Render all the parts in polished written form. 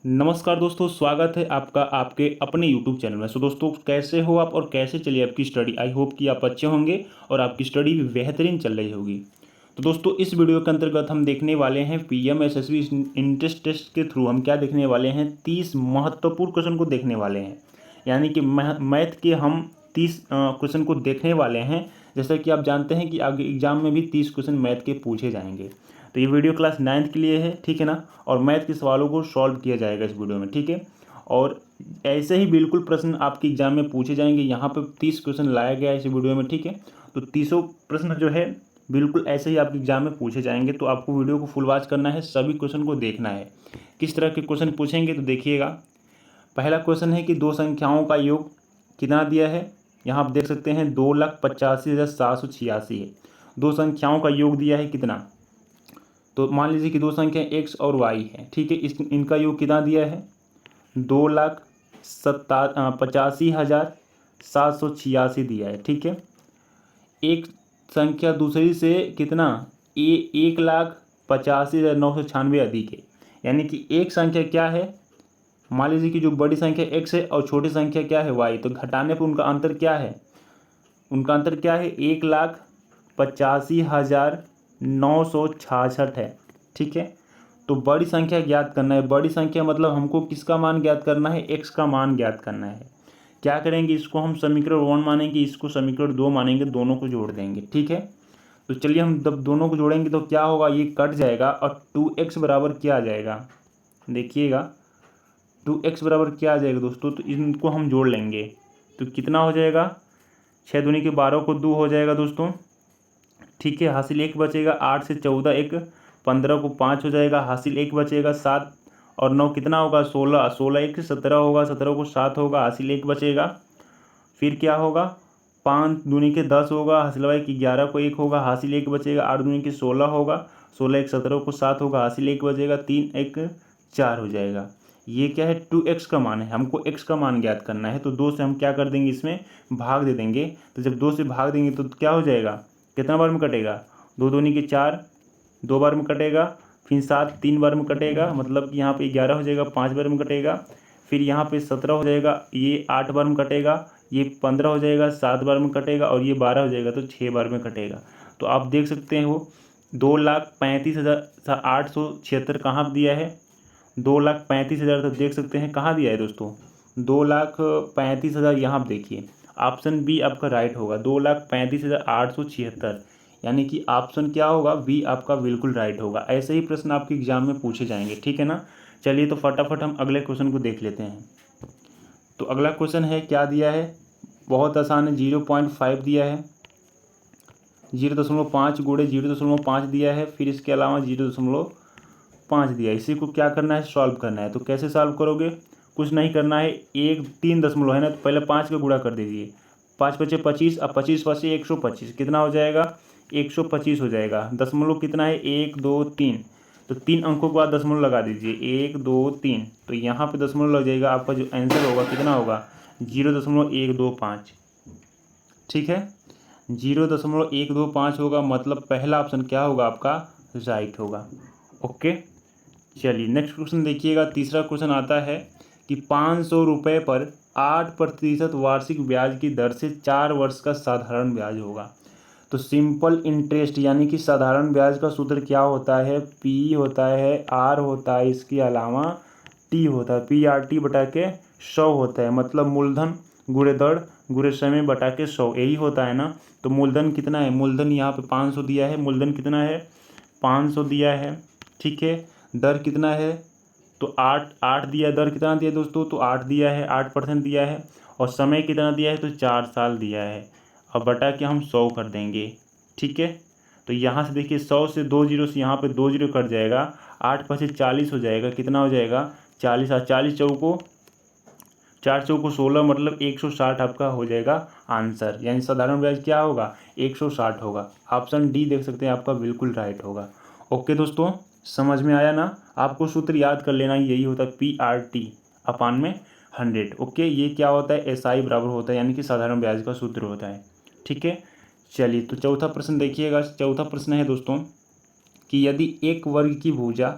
नमस्कार दोस्तों, स्वागत है आपका आपके अपने YouTube चैनल में। दोस्तों, कैसे हो आप और कैसे चली आपकी स्टडी। आई होप कि आप अच्छे होंगे और आपकी स्टडी भी बेहतरीन चल रही होगी। तो दोस्तों, इस वीडियो के अंतर्गत हम देखने वाले हैं पीएमएसएसबी इंट्रेंस टेस्ट के थ्रू हम क्या देखने वाले हैं, 30 महत्वपूर्ण क्वेश्चन को देखने वाले हैं। यानी कि मैथ के हम 30 क्वेश्चन को देखने वाले हैं। जैसा कि आप जानते हैं कि आगे एग्जाम में भी 30 क्वेश्चन मैथ के पूछे जाएंगे। तो ये वीडियो क्लास 9th के लिए है, ठीक है ना। और मैथ के सवालों को सॉल्व किया जाएगा इस वीडियो में, ठीक है। और ऐसे ही बिल्कुल प्रश्न आपके एग्जाम में पूछे जाएंगे। यहाँ पे 30 क्वेश्चन लाया गया है इस वीडियो में, ठीक है। तो 30 प्रश्न जो है बिल्कुल ऐसे ही आपके एग्जाम में पूछे जाएंगे। तो आपको वीडियो को फुल वॉच करना है, सभी क्वेश्चन को देखना है। किस तरह के क्वेश्चन पूछेंगे तो देखिएगा। पहला क्वेश्चन है कि दो संख्याओं का योग कितना दिया है। यहाँ आप देख सकते हैं 2,85,786 है। दो संख्याओं का योग दिया है कितना। तो मान लीजिए कि दो संख्या x और y है, ठीक है। इनका योग कितना दिया है, 2,85,786 दिया है, ठीक है। एक संख्या दूसरी से कितना 1,85,996 अधिक है। यानी कि एक संख्या क्या है, मान लीजिए कि जो बड़ी संख्या x है और छोटी संख्या क्या है y, तो घटाने पर उनका अंतर क्या है, उनका अंतर क्या है 1,85,966 है, ठीक है। तो बड़ी संख्या ज्ञात करना है। बड़ी संख्या मतलब हमको किसका मान ज्ञात करना है, x का मान ज्ञात करना है। क्या करेंगे, इसको हम समीकरण 1 मानेंगे, इसको समीकरण 2 मानेंगे, दोनों को जोड़ देंगे, ठीक है। तो चलिए हम जब दोनों को जोड़ेंगे तो क्या होगा, ये कट जाएगा और 2x बराबर क्या आ जाएगा, देखिएगा 2x बराबर क्या आ जाएगा दोस्तों। तो इनको हम जोड़ लेंगे तो कितना हो जाएगा, 6 दूनी के 12 को 2 हो जाएगा दोस्तों, ठीक है। हासिल 1 बचेगा, 8 से 14 1, 15 को 5 हो जाएगा, हासिल 1 बचेगा, 7 और 9 कितना होगा 16, 16 1 17 होगा, 17 को 7 होगा, हासिल 1 बचेगा। फिर क्या होगा, 5 दूनी के 10 होगा, हासिल 11 को 1 होगा, हासिल 1 बचेगा, 8 दूनी के 16 होगा, 16 1 17 को 7 होगा, हासिल 1 बचेगा, 3 1 4 हो जाएगा। ये क्या है, 2x का मान है, हमको x का मान ज्ञात करना है। तो 2 से हम क्या कर देंगे, इसमें भाग दे देंगे। तो जब 2 से भाग देंगे तो क्या हो जाएगा, कितना बार में कटेगा, 2 दूनी के 4, 2 बार में कटेगा। फिर 7 3 बार में कटेगा, मतलब कि यहाँ पे 11 हो जाएगा, 5 बार में कटेगा। फिर यहाँ पे 17 हो जाएगा, ये 8 बार में कटेगा। ये 15 हो जाएगा, 7 बार में कटेगा। और ये 12 हो जाएगा तो 6 बार में कटेगा। तो आप देख सकते हैं वो 2,35,876 कहाँ दिया है, 2,35,000 तो देख सकते हैं कहाँ दिया है दोस्तों, 2,35,000 यहाँ आप देखिए। ऑप्शन बी आपका राइट होगा, 2,35,876। यानी कि ऑप्शन क्या होगा, बी आपका बिल्कुल राइट होगा। ऐसे ही प्रश्न आपके एग्जाम में पूछे जाएंगे, ठीक है ना। चलिए तो फटाफट हम अगले क्वेश्चन को देख लेते हैं। तो अगला क्वेश्चन है, क्या दिया है, बहुत आसान है, 0.5 दिया है, 0.5 गुणे 0.5 दिया है। फिर इसके अलावा 0.5 दिया है। इसी को क्या करना है, सॉल्व करना है। तो कैसे सॉल्व करोगे, कुछ नहीं करना है, एक 3 दशमलव है ना, तो पहले 5 का गुणा कर दीजिए, 5 बचे 25, अब 25 बचे 125, कितना हो जाएगा 125 हो जाएगा। दशमलव कितना है 1 2 3, तो 3 अंकों के बाद दशमलव लगा दीजिए, 1 2 3, तो यहाँ पे दशमलव लग जाएगा। आपका जो आंसर होगा कितना होगा, 0.125, ठीक है। 0.125 होगा, मतलब पहला ऑप्शन क्या होगा आपका, राइट होगा। ओके, चलिए नेक्स्ट क्वेश्चन देखिएगा। तीसरा क्वेश्चन आता है कि 500 रुपये पर 8% वार्षिक ब्याज की दर से 4 वर्ष का साधारण ब्याज होगा। तो सिंपल इंटरेस्ट यानी कि साधारण ब्याज का सूत्र क्या होता है, पी होता है, आर होता है, इसके अलावा टी होता है, PRT बटा के 100 होता है। मतलब मूलधन गुणे दर गुणे समय बटा के 100, यही होता है ना। तो मूलधन कितना है, मूलधन यहाँ पे 500 दिया है, मूलधन कितना है 500 दिया है, ठीक है। दर कितना है, तो 8 दिया, दर कितना दिया दोस्तों, तो 8 दिया है, 8% दिया है। और समय कितना दिया है, तो 4 साल दिया है। अब बटा के हम 100 कर देंगे, ठीक है। तो यहाँ से देखिए 100 से 2 जीरो से यहाँ पे 2 जीरो कट जाएगा, 8 5 40 हो जाएगा, कितना हो जाएगा 40, 40 चौको 4 चौको 16, मतलब 160 आपका हो जाएगा आंसर। यानी साधारण ब्याज क्या होगा, 160 होगा। ऑप्शन डी देख सकते हैं आपका बिल्कुल राइट होगा। ओके दोस्तों, समझ में आया ना। आपको सूत्र याद कर लेना, यही होता है PRT अपान में 100। ओके, ये क्या होता है, SI बराबर होता है, यानी कि साधारण ब्याज का सूत्र होता है, ठीक है। चलिए तो चौथा प्रश्न देखिएगा। चौथा प्रश्न है दोस्तों कि यदि एक वर्ग की भुजा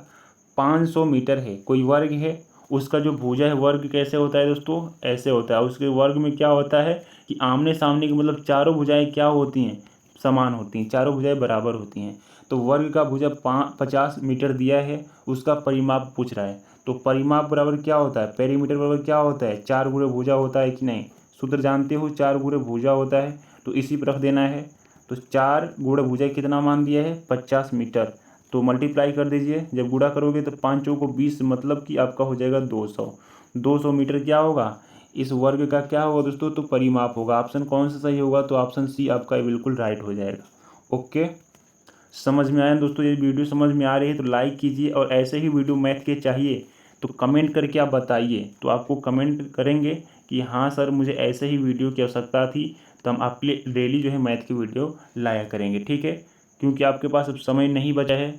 500 मीटर है, कोई वर्ग है उसका जो भुजा है वर्ग कैसे होता है दोस्तों, ऐसे होता है। उसके वर्ग में क्या होता है कि आमने सामने की मतलब चारों भुजाएं क्या होती हैं, समान होती हैं, चारों भुजाएं बराबर होती हैं। तो वर्ग का भुजा 50 मीटर दिया है, उसका परिमाप पूछ रहा है। तो परिमाप बराबर क्या होता है, पेरीमीटर बराबर क्या होता है, 4 गुणे भुजा होता है कि नहीं, सूत्र जानते हो, 4 गुणे भुजा होता है। तो इसी पर रख देना है। तो 4 गुणे भुजा कितना मान दिया है, 50 मीटर। तो मल्टीप्लाई कर दीजिए, जब गुणा करोगे तो 5 चौको 20, मतलब कि आपका हो जाएगा 200 मीटर क्या होगा, इस वर्ग का क्या होगा दोस्तों, तो परिमाप होगा। ऑप्शन कौन सा सही होगा, तो ऑप्शन सी आपका बिल्कुल राइट हो जाएगा। ओके, समझ में आया दोस्तों, ये वीडियो समझ में आ रही है तो लाइक कीजिए, और ऐसे ही वीडियो मैथ के चाहिए तो कमेंट करके आप बताइए। तो आपको कमेंट करेंगे कि हाँ सर मुझे ऐसे ही वीडियो की आवश्यकता थी, तो हम आपके लिए डेली जो है मैथ की वीडियो लाया करेंगे, ठीक है। क्योंकि आपके पास अब समय नहीं बचा है,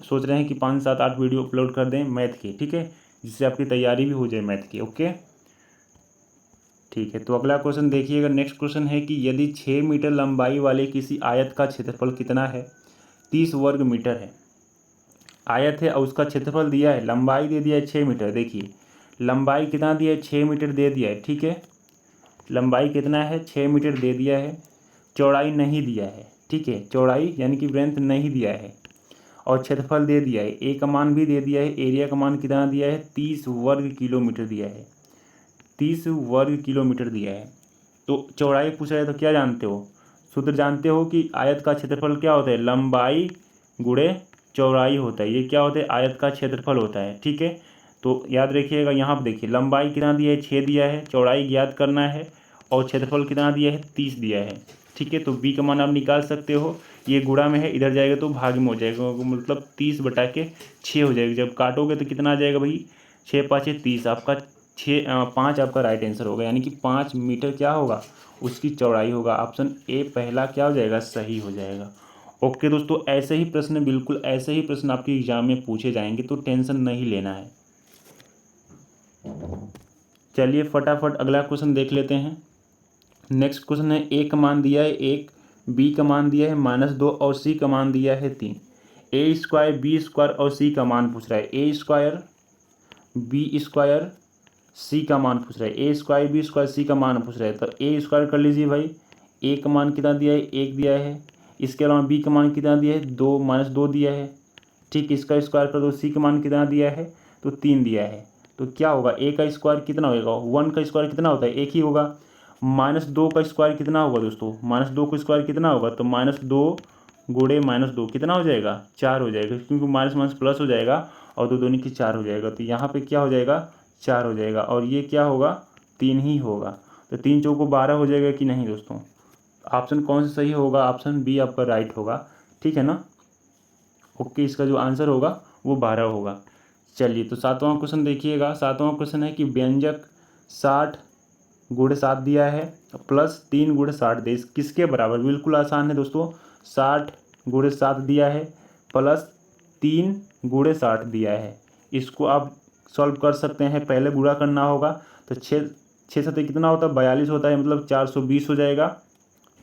सोच रहे हैं कि 5 7 8 वीडियो अपलोड कर दें मैथ की, ठीक है, जिससे आपकी तैयारी भी हो जाए मैथ की। ओके, ठीक है। तो अगला क्वेश्चन देखिएगा। नेक्स्ट क्वेश्चन है कि यदि 6 मीटर लंबाई वाले किसी आयत का क्षेत्रफल कितना है, 30 वर्ग मीटर है। आयत है और उसका क्षेत्रफल दिया है, लंबाई दे दिया है 6 मीटर। देखिए लंबाई कितना दिया है, 6 मीटर दे दिया है, ठीक है। लंबाई कितना है, 6 मीटर दे दिया है। चौड़ाई नहीं दिया है, ठीक है, चौड़ाई यानी कि ब्रेंथ नहीं दिया है। और क्षेत्रफल दे दिया है, ए का मान भी दे दिया है, एरिया का मान कितना दिया है, 30 वर्ग किलोमीटर दिया है, 30 वर्ग किलोमीटर दिया है। तो चौड़ाई पूछ रहा है, तो क्या जानते हो, सूत्र जानते हो कि आयत का क्षेत्रफल क्या होता है, लंबाई गुणे चौड़ाई होता है। ये क्या होता है, आयत का क्षेत्रफल होता है, ठीक है। तो याद रखिएगा, यहाँ पर देखिए लंबाई कितना दिया है, 6 दिया है, चौड़ाई ज्ञात करना है, और क्षेत्रफल कितना दिया है, 30 दिया है, ठीक है। तो बी का मान आप निकाल सकते हो। ये गुणा में है, इधर जाएगा तो भाग में हो जाएगा, मतलब 30/6 हो जाएगा। जब काटोगे तो कितना आ जाएगा भाई, 6 5 30, आपका 5 आपका राइट आंसर होगा, यानी कि 5 मीटर क्या होगा, उसकी चौड़ाई होगा। ऑप्शन ए पहला क्या हो जाएगा, सही हो जाएगा। ओके दोस्तों, ऐसे ही प्रश्न, बिल्कुल ऐसे ही प्रश्न आपके एग्जाम में पूछे जाएंगे, तो टेंशन नहीं लेना है। चलिए फटाफट अगला क्वेश्चन देख लेते हैं। नेक्स्ट क्वेश्चन है, ए का मान दिया है 1, बी का मान दिया है -2 और सी का मान दिया है 3। ए स्क्वायर, बी स्क्वायर और सी का मान पूछ रहा है। ए स्क्वायर, बी स्क्वायर, सी का मान पूछ रहा है। ए स्क्वायर, बी स्क्वायर, सी का मान पूछ रहा है। तो ए स्क्वायर कर लीजिए भाई, ए का मान कितना दिया है, 1 दिया है। इसके अलावा बी का मान कितना दिया है, 2 -2 दिया है, ठीक। इसका स्क्वायर कर दो, सी का मान कितना दिया है, तो 3 दिया है। तो क्या होगा, ए का स्क्वायर कितना होगा, 1 का स्क्वायर कितना होता है, 1 ही होगा। -2 का स्क्वायर कितना होगा दोस्तों, -2 का स्क्वायर कितना होगा, तो -2 गुणे -2 कितना हो जाएगा, 4 हो जाएगा, क्योंकि माइनस माइनस प्लस हो जाएगा, और 2 दूनी की 4 हो जाएगा। तो यहाँ पे क्या हो जाएगा, 4 हो जाएगा, और ये क्या होगा, 3 ही होगा। तो 3 चौको 12 हो जाएगा कि नहीं दोस्तों। ऑप्शन कौन सा सही होगा, ऑप्शन बी आपका राइट होगा, ठीक है ना। ओके, इसका जो आंसर होगा वो 12 होगा। चलिए तो 7वां क्वेश्चन देखिएगा। 7वां क्वेश्चन है कि व्यंजक 60 गुणे 7 दिया है, प्लस 3 गुणे 60 दे, किसके बराबर, बिल्कुल आसान है दोस्तों। 60 गुणे 7 दिया है, प्लस 3 गुणे 60 दिया है। इसको आप सॉल्व कर सकते हैं, पहले गुणा करना होगा। तो 6 7 कितना होता है, 42 होता है, मतलब 420 हो जाएगा।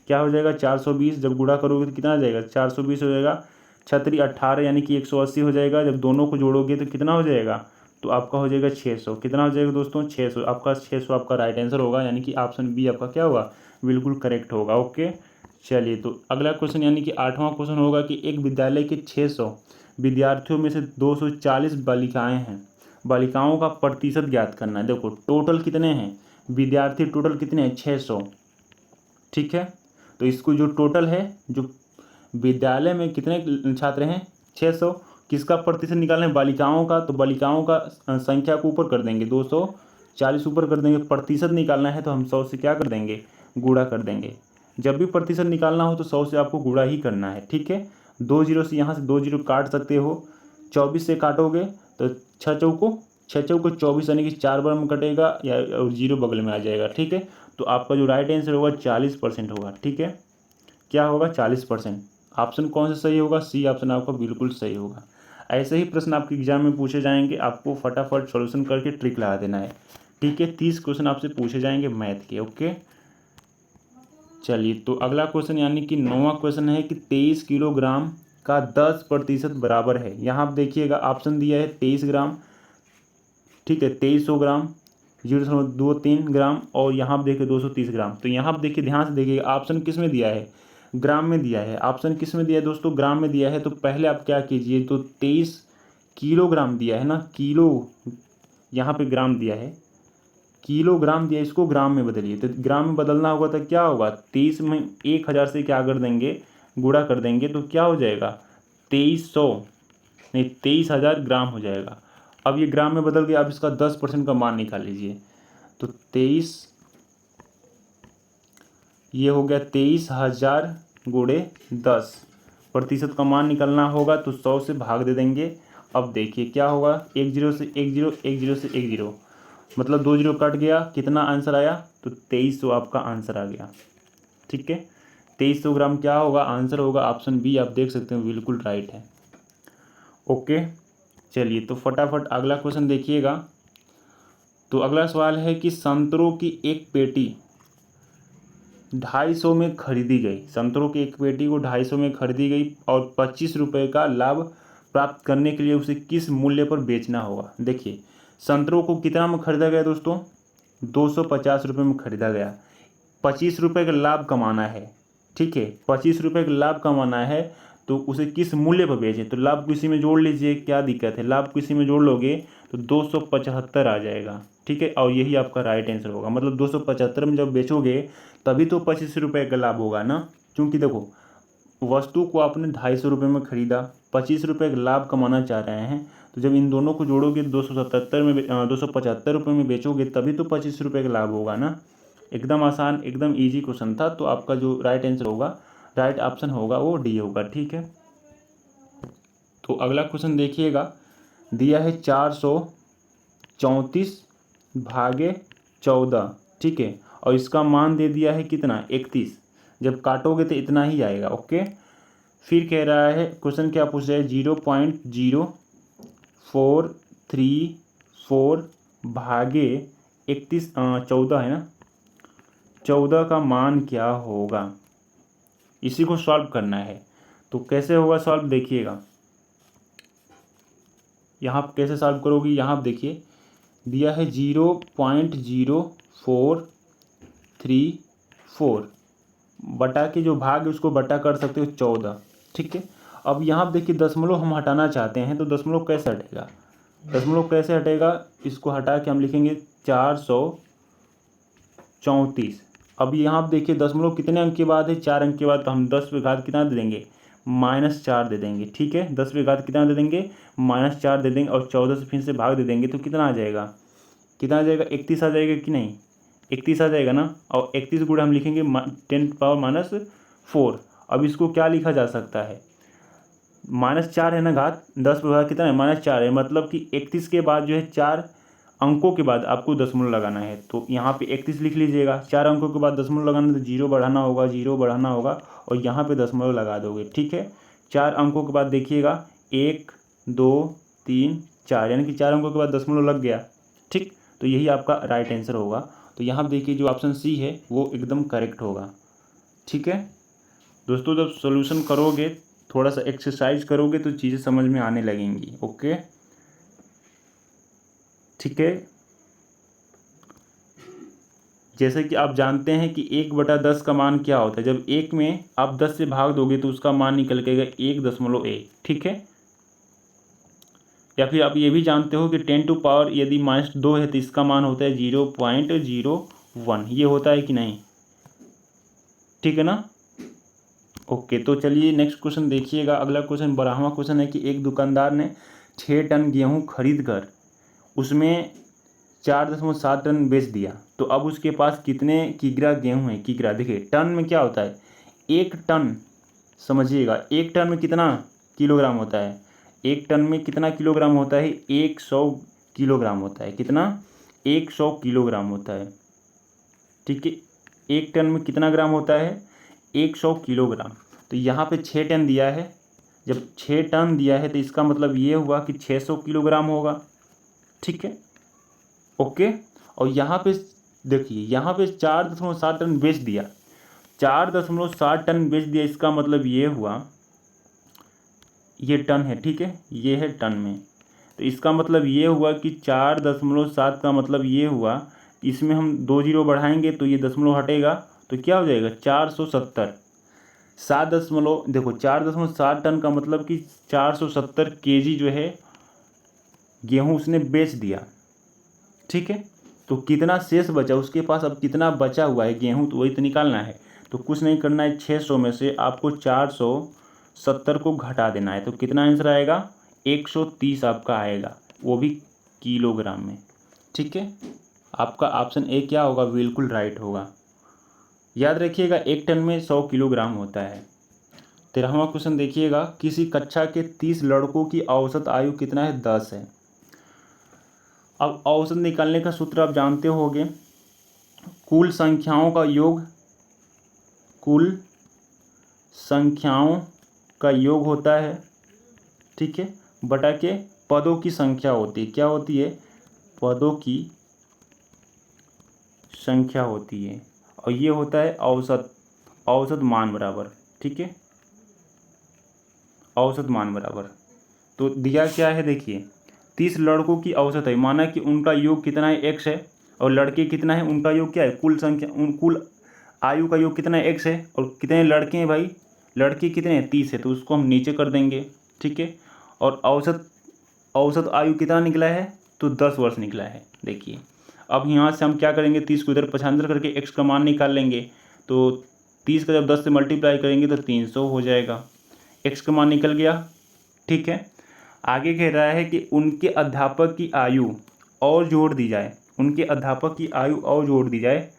क्या हो जाएगा, 420, जब गुणा करोगे तो कितना आ जाएगा, 420 हो जाएगा। 6 18 यानी कि 180 हो जाएगा। जब दोनों को जोड़ोगे तो कितना हो जाएगा, तो आपका हो जाएगा 600। कितना हो जाएगा दोस्तों, 600। आपका 600 आपका राइट आंसर होगा, यानी कि ऑप्शन बी आपका क्या होगा, बिल्कुल करेक्ट होगा। ओके, चलिए तो अगला क्वेश्चन यानी कि 8वां क्वेश्चन होगा कि एक विद्यालय के 600 विद्यार्थियों में से 240 बालिकाएं हैं, बालिकाओं का प्रतिशत ज्ञात करना है। देखो टोटल कितने हैं विद्यार्थी, टोटल कितने हैं, 600, ठीक है। तो इसको जो टोटल है, जो विद्यालय में कितने छात्र हैं, 600, किसका प्रतिशत निकालना है, बालिकाओं का। तो बालिकाओं का संख्या को ऊपर कर देंगे, 240 ऊपर कर देंगे। प्रतिशत निकालना है तो हम 100 से क्या कर देंगे, गुणा कर देंगे। जब भी प्रतिशत निकालना हो तो 100 से आपको गुणा ही करना है, ठीक है। 2 जीरो से यहाँ से 2 जीरो काट सकते हो, 24 से काटोगे तो 6 चौको 24, यानी कि 4 बार में कटेगा, या और जीरो बगल में आ जाएगा, ठीक है। तो आपका जो राइट आंसर होगा 40% होगा, ठीक है। क्या होगा, 40%। ऑप्शन कौन सा सही होगा, सी ऑप्शन आपका बिल्कुल सही होगा। ऐसे ही प्रश्न आपके एग्जाम में पूछे जाएंगे, आपको फटाफट सॉल्यूशन करके ट्रिक लगा देना है, ठीक है। 30 क्वेश्चन आपसे पूछे जाएंगे मैथ के। ओके, चलिए तो अगला क्वेश्चन यानी कि 9वां क्वेश्चन है कि 23 किलोग्राम का 10% बराबर है। यहाँ आप देखिएगा ऑप्शन दिया है 23 ग्राम, ठीक है, 2300 ग्राम, 0.23 ग्राम, और यहाँ पर देखिए 230 ग्राम। तो यहाँ पर देखिए, ध्यान से देखिए, ऑप्शन किस में दिया है, ग्राम में दिया है। ऑप्शन किस में दिया है दोस्तों, ग्राम में दिया है। तो पहले आप क्या कीजिए, तो 23 किलोग्राम दिया है ना, किलो, यहाँ पे ग्राम दिया है, किलोग्राम दिया है, इसको ग्राम में बदलिए। तो ग्राम में बदलना होगा तो क्या होगा, 23 में 1000 से क्या कर देंगे, गुणा कर देंगे, तो क्या हो जाएगा, 2300 नहीं 23,000 ग्राम हो जाएगा। अब ये ग्राम में बदल गया, अब इसका 10% का मान निकाल लीजिए। तो 23, ये हो गया 23,000 गुणे 10%, का मान निकलना होगा तो 100 से भाग दे देंगे। अब देखिए क्या होगा, 1 0 से 1 0, 1 0 से 1 0, मतलब 2 0 कट गया, कितना आंसर आया, तो 2300 आपका आंसर आ गया। ठीक है, 2300 ग्राम क्या होगा, आंसर होगा ऑप्शन बी, आप देख सकते हैं बिल्कुल राइट है। ओके, चलिए तो फटाफट अगला क्वेश्चन देखिएगा। तो अगला सवाल है कि संतरों की एक पेटी 250 में खरीदी गई, संतरों की एक पेटी को 250 में खरीदी गई और 25 रुपये का लाभ प्राप्त करने के लिए उसे किस मूल्य पर बेचना होगा। देखिए, संतरों को कितना में खरीदा गया दोस्तों, 250 रुपये में खरीदा गया, 25 रुपये का लाभ कमाना है। ठीक है, 25 रुपये का लाभ कमाना है, तो उसे किस मूल्य पर बेचें। तो लाभ को इसी में जोड़ लीजिए, क्या दिक्कत है, लाभ को इसी में जोड़ लोगे तो 275 आ जाएगा। ठीक है, और यही आपका राइट आंसर होगा। मतलब 275 में जब बेचोगे तभी तो 25 रुपये का लाभ होगा ना, क्योंकि देखो वस्तु को आपने 250 रुपये में खरीदा, 25 रुपये का लाभ कमाना चाह रहे हैं, तो जब इन दोनों को जोड़ोगे 275 रुपये में बेचोगे तभी तो 25 रुपये का लाभ होगा ना। एकदम आसान, एकदम इजी क्वेश्चन था। तो आपका जो राइट आंसर होगा, राइट ऑप्शन होगा वो डी होगा। ठीक है, तो अगला क्वेश्चन देखिएगा, दिया है 434 भागे 14। ठीक है, और इसका मान दे दिया है कितना, 31। जब काटोगे तो इतना ही आएगा। ओके, फिर कह रहा है, क्वेश्चन क्या पूछ रहा है, 0.0434 भागे 31, 14 है ना, 14 का मान क्या होगा, इसी को सॉल्व करना है। तो कैसे होगा सॉल्व, देखिएगा यहाँ आप कैसे सॉल्व करोगे। यहाँ आप देखिए, दिया है 0.0434, बटा के जो भाग है उसको बटा कर सकते हो 14। ठीक है, अब यहाँ आप देखिए दशमलव हम हटाना चाहते हैं, तो दशमलव कैसे हटेगा, दशमलव कैसे हटेगा, इसको हटा के हम लिखेंगे 434। अब यहाँ आप देखिए दशमलव कितने अंक के बाद है, 4 अंक के बाद, तो हम 10 पे घात कितना दे देंगे, -4 दे देंगे। ठीक है, 10 पे घात कितना दे देंगे, -4 दे देंगे, और 14 से फिर से भाग दे देंगे, तो कितना आ जाएगा, कितना आ जाएगा, 31 आ जाएगा कि नहीं, 31 आ जाएगा ना। और 31 गुणा हम लिखेंगे 10⁻⁴। अब इसको क्या लिखा जा सकता है, -4 है ना घात, 10 पे घात कितना है, -4 है, मतलब कि 31 के बाद जो है 4 अंकों के बाद आपको दशमलव लगाना है। तो यहाँ पे 31 लिख लीजिएगा, 4 अंकों के बाद दशमलव लगाना, तो 0 बढ़ाना होगा, 0 बढ़ाना होगा, और यहाँ पे दशमलव लगा दोगे। ठीक है, 4 अंकों के बाद देखिएगा 1 2 3 4, यानी कि 4 अंकों के बाद दशमलव लग गया। ठीक, तो यही आपका राइट आंसर होगा। तो यहाँ देखिए जो ऑप्शन सी है वो एकदम करेक्ट होगा। ठीक है दोस्तों, जब सोल्यूशन करोगे, थोड़ा सा एक्सरसाइज करोगे तो चीज़ें समझ में आने लगेंगी। ओके, ठीक है, जैसे कि आप जानते हैं कि 1/10 का मान क्या होता है, जब 1 में आप 10 से भाग दोगे तो उसका मान निकल के 1.1। ठीक है, या फिर आप ये भी जानते हो कि 10⁻, यदि -2 है तो इसका मान होता है 0.01, ये होता है कि नहीं। ठीक है ना। ओके, तो चलिए नेक्स्ट क्वेश्चन देखिएगा। अगला क्वेश्चन 12वां क्वेश्चन है कि एक दुकानदार ने 6 टन गेहूँ खरीद कर उसमें 4.7 टन बेच दिया, तो अब उसके पास कितने किग्रा गेहूँ है। किग्रा देखिए, टन में क्या होता है, 1 टन, समझिएगा 1 टन में कितना किलोग्राम होता है, 1 टन में कितना किलोग्राम होता है, 100 किलोग्राम होता है। कितना, 100 किलोग्राम होता है। ठीक है, 1 टन में कितना ग्राम होता है, 100 किलोग्राम। तो यहाँ पे 6 टन दिया है, जब 6 टन दिया है तो इसका मतलब ये हुआ कि 600 किलोग्राम होगा। ठीक है, ओके, और यहाँ पे देखिए, यहाँ पे 4.7 टन बेच दिया, 4.7 टन बेच दिया, इसका मतलब ये हुआ, ये टन है। ठीक है, ये है टन में, तो इसका मतलब ये हुआ कि 4.7 का मतलब ये हुआ, इसमें हम 2 जीरो बढ़ाएंगे तो ये दशमलव हटेगा, तो क्या हो जाएगा 470। 7 दशमलव देखो 4.7 टन का मतलब कि 470 केजी जो है गेहूँ उसने बेच दिया। ठीक है, तो कितना शेष बचा उसके पास, अब कितना बचा हुआ है गेहूँ, तो वही तो निकालना है। तो कुछ नहीं करना है, 600 में से आपको 470 को घटा देना है, तो कितना आंसर आएगा 130 आपका आएगा, वो भी किलोग्राम में। ठीक है, आपका ऑप्शन ए क्या होगा, बिल्कुल राइट होगा। याद रखिएगा 1 टन में 100 किलोग्राम होता है। 13वां क्वेश्चन देखिएगा, किसी कक्षा के 30 लड़कों की औसत आयु कितना है, 10 है। अब औसत निकालने का सूत्र आप जानते होंगे, कुल संख्याओं का योग, कुल संख्याओं का योग होता है, ठीक है, बटा के पदों की संख्या होती है, क्या होती है, पदों की संख्या होती है, और ये होता है औसत, औसत मान बराबर। ठीक है, औसत मान बराबर, तो दिया क्या है देखिए, 30 लड़कों की औसत है, माना कि उनका योग कितना है x है, और लड़के कितना है, उनका योग क्या है, कुल संख्या, कुल आयु का योग कितना है x है, और कितने लड़के हैं भाई, लड़के कितने हैं 30 है, तो उसको हम नीचे कर देंगे। ठीक है, और औसत आयु कितना निकला है, तो 10 वर्ष निकला है। देखिए अब यहाँ से हम क्या करेंगे, 30 को इधर 95 करके x का मान निकाल लेंगे, तो 30 का जब 10 से मल्टीप्लाई करेंगे तो 300 हो जाएगा, x का मान निकल गया। ठीक है, आगे कह रहा है कि उनके अध्यापक की आयु और जोड़ दी जाए, उनके अध्यापक की आयु और जोड़ दी जाए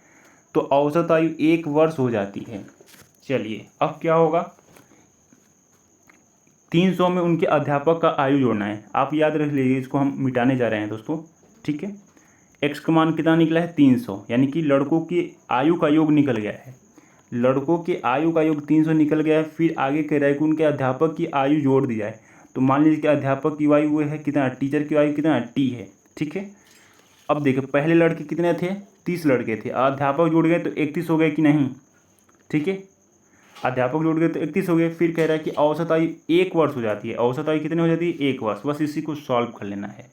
तो औसत आयु 1 वर्ष हो जाती है। चलिए अब क्या होगा, 300 में उनके अध्यापक का आयु जोड़ना है, आप याद रख लीजिए, इसको हम मिटाने जा रहे हैं दोस्तों। ठीक है, x का मान कितना निकला है 300, यानी कि लड़कों की आयु का योग निकल गया है, लड़कों के आयु का योग 300 निकल गया है। फिर आगे कह रहा है कि उनके अध्यापक की आयु जोड़ दी जाए, तो मान लीजिए कि अध्यापक की आयु वो है कितना, टीचर की आयु कितना t है। ठीक है, अब देखिए पहले लड़के कितने थे, 30 लड़के थे, अध्यापक जुड़ गए तो 31 हो गए कि नहीं। ठीक है, अध्यापक जुड़ गए तो 31 हो गए। फिर कह रहा है कि औसत आयु 1 वर्ष हो जाती है, औसत आयु कितनी हो जाती है 1 वर्ष, बस इसी को सॉल्व कर लेना है।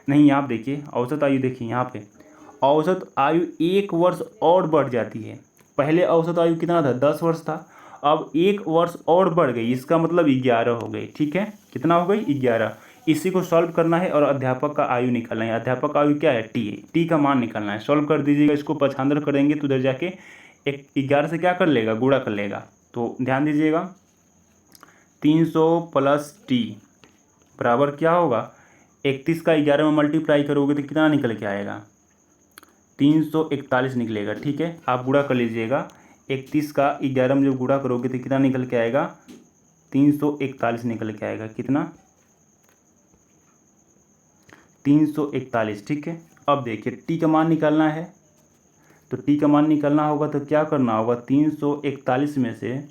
नहीं आप देखिए औसत आयु, देखिए यहाँ पे औसत आयु 1 वर्ष और बढ़ जाती है, पहले औसत आयु कितना था 10 वर्ष था, अब 1 वर्ष और बढ़ गई, इसका मतलब 11 हो गई। ठीक है, कितना हो गई 11, इसी को सॉल्व करना है और अध्यापक का आयु निकालना है। अध्यापक का आयु क्या है टी है, टी का मान निकालना है, सॉल्व कर दीजिएगा, इसको 95 करेंगे तो उधर जाके 11 से क्या कर लेगा, गुणा कर लेगा। तो ध्यान दीजिएगा 300 प्लस टी बराबर क्या होगा, 31 का 11 में मल्टीप्लाई करोगे तो कितना निकल के आएगा, 341 निकलेगा। ठीक है, आप गुणा कर लीजिएगा, 31 का 11 में जब गुणा करोगे तो कितना निकल के आएगा, 341 निकल के आएगा, कितना 341। ठीक है, अब देखिए टी का मान निकालना है, तो टी का मान निकालना होगा तो क्या करना होगा, 341 में से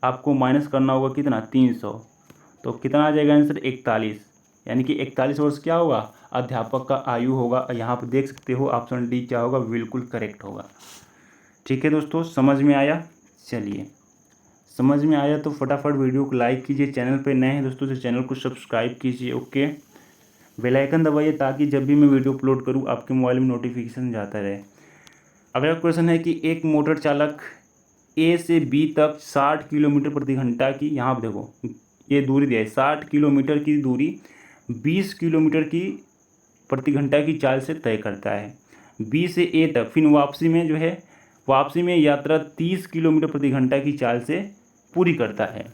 आपको माइनस करना होगा कितना 300, तो कितना आ जाएगा आंसर 41, यानी कि 41 वर्ष क्या होगा, अध्यापक का आयु होगा। यहाँ पर देख सकते हो ऑप्शन डी क्या होगा, बिल्कुल करेक्ट होगा। ठीक है दोस्तों, समझ में आया, चलिए समझ में आया तो फटाफट वीडियो को लाइक कीजिए, चैनल पे नए हैं दोस्तों तो चैनल को सब्सक्राइब कीजिए, ओके, बेल आइकन दबाइए ताकि जब भी मैं वीडियो अपलोड करूँ आपके मोबाइल में नोटिफिकेशन जाता रहे। अगला क्वेश्चन है कि एक मोटर चालक ए से बी तक 60 किलोमीटर प्रति घंटा की, यहाँ पर देखो ये दूरी दिया है, 60 किलोमीटर की दूरी 20 किलोमीटर की प्रति घंटा की चाल से तय करता है, बी से ए तक, फिर वापसी में जो है, वापसी में यात्रा 30 किलोमीटर प्रति घंटा की चाल से पूरी करता है।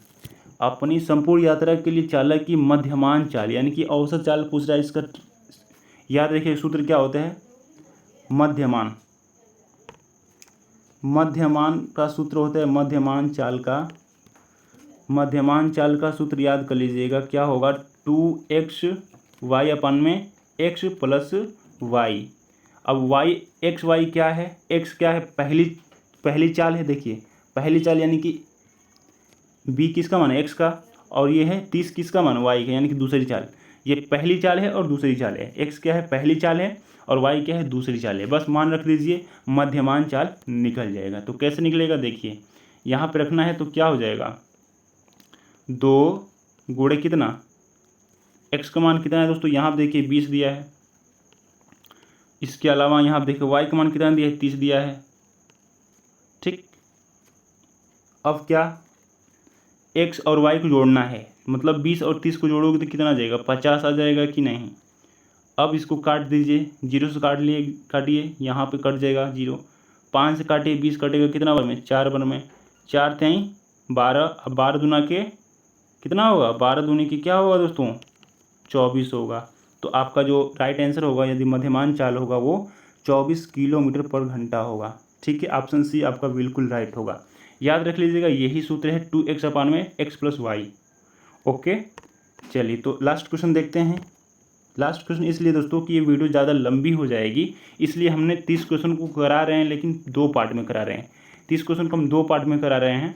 अपनी संपूर्ण यात्रा के लिए चालक की मध्यमान चाल, यानी कि औसत चाल पूछ रहा है, इसका याद रखिए सूत्र क्या होता है, मध्यमान, मध्यमान का सूत्र होता है, मध्यमान चाल का सूत्र याद कर लीजिएगा, क्या होगा 2xy अपन में x प्लस वाई। अब y एक्स वाई क्या है, x क्या है, पहली चाल है, देखिए पहली चाल यानी कि b किसका मान है x का, और ये है 30 किसका मान y का, यानी कि दूसरी चाल, ये पहली चाल है और दूसरी चाल है, x क्या है पहली चाल है और y क्या है दूसरी चाल है, बस मान रख लीजिए, मध्यमान चाल निकल जाएगा। तो कैसे निकलेगा देखिए, यहाँ पे रखना है तो क्या हो जाएगा, 2 गुणे कितना एक्स का मान कितना है दोस्तों, यहाँ आप देखिए 20 दिया है। इसके अलावा यहाँ आप देखिए वाई का मान कितना दिया है, 30 दिया है। ठीक, अब क्या, एक्स और वाई को जोड़ना है, मतलब 20 और 30 को जोड़ोगे तो कितना आ जाएगा, 50 आ जाएगा कि नहीं। अब इसको काट दीजिए, 0 से काटिए, यहाँ पे कट जाएगा 0। 5 से काटिए, 20 कटेगा कितना बार में, 4 बार में। 4 तेई 12, अब 12 दूना के कितना होगा, 12 दूनी के क्या होगा दोस्तों, 24 होगा। तो आपका जो राइट आंसर होगा यदि मध्यमान चाल होगा वो 24 किलोमीटर पर घंटा होगा। ठीक है, ऑप्शन सी आपका बिल्कुल राइट होगा। याद रख लीजिएगा, यही सूत्र है 2x अपान में x प्लस वाई। ओके, चलिए तो लास्ट क्वेश्चन देखते हैं। लास्ट क्वेश्चन इसलिए दोस्तों कि ये वीडियो ज़्यादा लंबी हो जाएगी, इसलिए हमने 30 क्वेश्चन को करा रहे हैं, लेकिन 2 पार्ट में करा रहे हैं। 30 क्वेश्चन को हम 2 पार्ट में करा रहे हैं।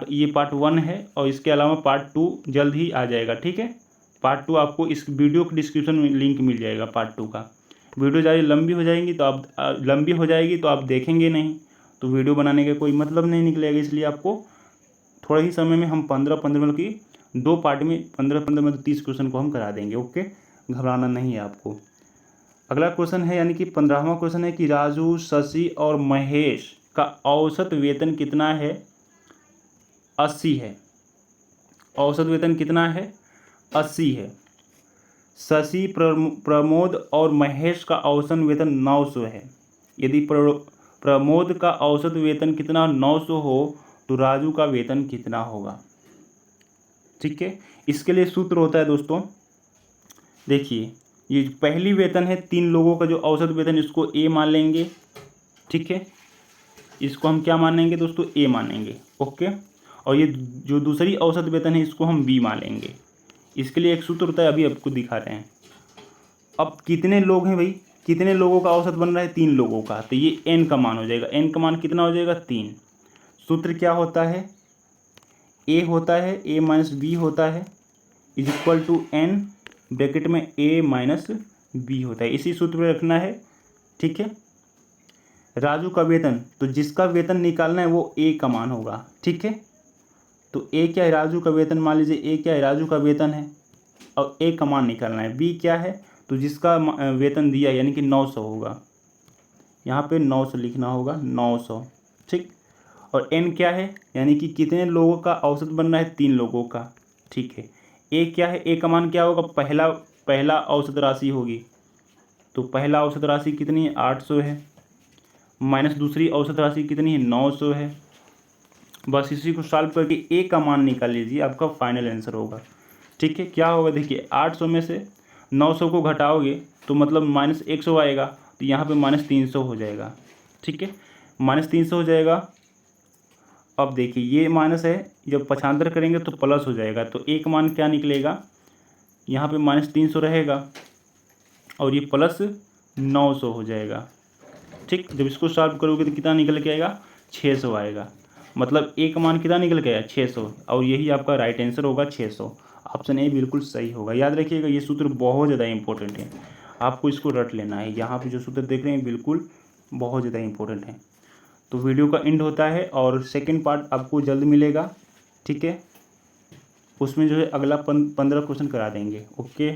ये पार्ट 1 है और इसके अलावा पार्ट 2 जल्द ही आ जाएगा। ठीक है, पार्ट 2 आपको इस वीडियो के डिस्क्रिप्शन में लिंक मिल जाएगा पार्ट 2 का। वीडियो ज़्यादा लंबी हो जाएगी तो आप देखेंगे नहीं, तो वीडियो बनाने का कोई मतलब नहीं निकलेगा। इसलिए आपको थोड़ा ही समय में हम 15-15 मतलब कि 2 पार्ट में 15-15 मतलब 30 क्वेश्चन को हम करा देंगे। ओके, घबराना नहीं है आपको। अगला क्वेश्चन है यानी कि 15वां क्वेश्चन है कि राजू, शशि और महेश का औसत वेतन कितना है, 80 है। औसत वेतन कितना है, 80 है। शशि, प्रमोद और महेश का औसत वेतन 900 है। यदि प्रमोद का औसत वेतन कितना 900 हो तो राजू का वेतन कितना होगा। ठीक है, इसके लिए सूत्र होता है दोस्तों, देखिए ये पहली वेतन है 3 लोगों का जो औसत वेतन, इसको ए मान लेंगे। ठीक है, इसको हम क्या मानेंगे दोस्तों, ए मानेंगे। ओके, और ये जो दूसरी औसत वेतन है इसको हम बी मान लेंगे। इसके लिए एक सूत्र होता है, अभी आपको दिखा रहे हैं। अब कितने लोग हैं भाई, कितने लोगों का औसत बन रहा है, 3 लोगों का, तो ये एन का मान हो जाएगा। एन का मान कितना हो जाएगा, 3। सूत्र क्या होता है, ए होता है, ए माइनस बी होता है, is equal to N bracket में ए माइनस बी होता है। इसी सूत्र में रखना है। ठीक है, राजू का वेतन, तो जिसका वेतन निकालना है वो ए का मान होगा। ठीक है, तो ए क्या है, राजू का वेतन, मान लीजिए ए क्या है, राजू का वेतन है और ए का मान निकालना है। बी क्या है, तो जिसका वेतन दिया यानी कि 900 होगा, यहाँ पे 900 लिखना होगा, 900। ठीक, और एन क्या है, यानी कि कितने लोगों का औसत बन रहा है, 3 लोगों का। ठीक है, ए क्या है, ए का मान क्या होगा, पहला औसत राशि होगी, तो पहला औसत राशि कितनी है, 800 है, माइनस दूसरी औसत राशि कितनी है, 900 है। बस इसी को सॉल्व करके ए का मान निकाल लीजिए, आपका फाइनल आंसर होगा। ठीक है, क्या होगा देखिए, 800 में से 900 को घटाओगे तो मतलब माइनस 100 आएगा, तो यहाँ पे माइनस 300 हो जाएगा। ठीक है, माइनस 300 हो जाएगा। अब देखिए ये माइनस है, जब पक्षांतर करेंगे तो प्लस हो जाएगा, तो एक मान क्या निकलेगा, यहाँ पे माइनस 300 रहेगा और ये प्लस 900 हो जाएगा। ठीक, जब इसको सॉल्व करोगे तो कितना निकल के आएगा, 600 आएगा। मतलब एक मान कितना निकल के आया, 600, और यही आपका राइट आंसर होगा, 600। ऑप्शन ए बिल्कुल सही होगा। याद रखिएगा, ये सूत्र बहुत ज़्यादा इंपॉर्टेंट है, आपको इसको रट लेना है। यहाँ पे जो सूत्र देख रहे हैं बिल्कुल बहुत ज़्यादा इंपॉर्टेंट है। तो वीडियो का एंड होता है और सेकंड पार्ट आपको जल्द मिलेगा। ठीक है, उसमें जो है अगला 15 क्वेश्चन करा देंगे। ओके।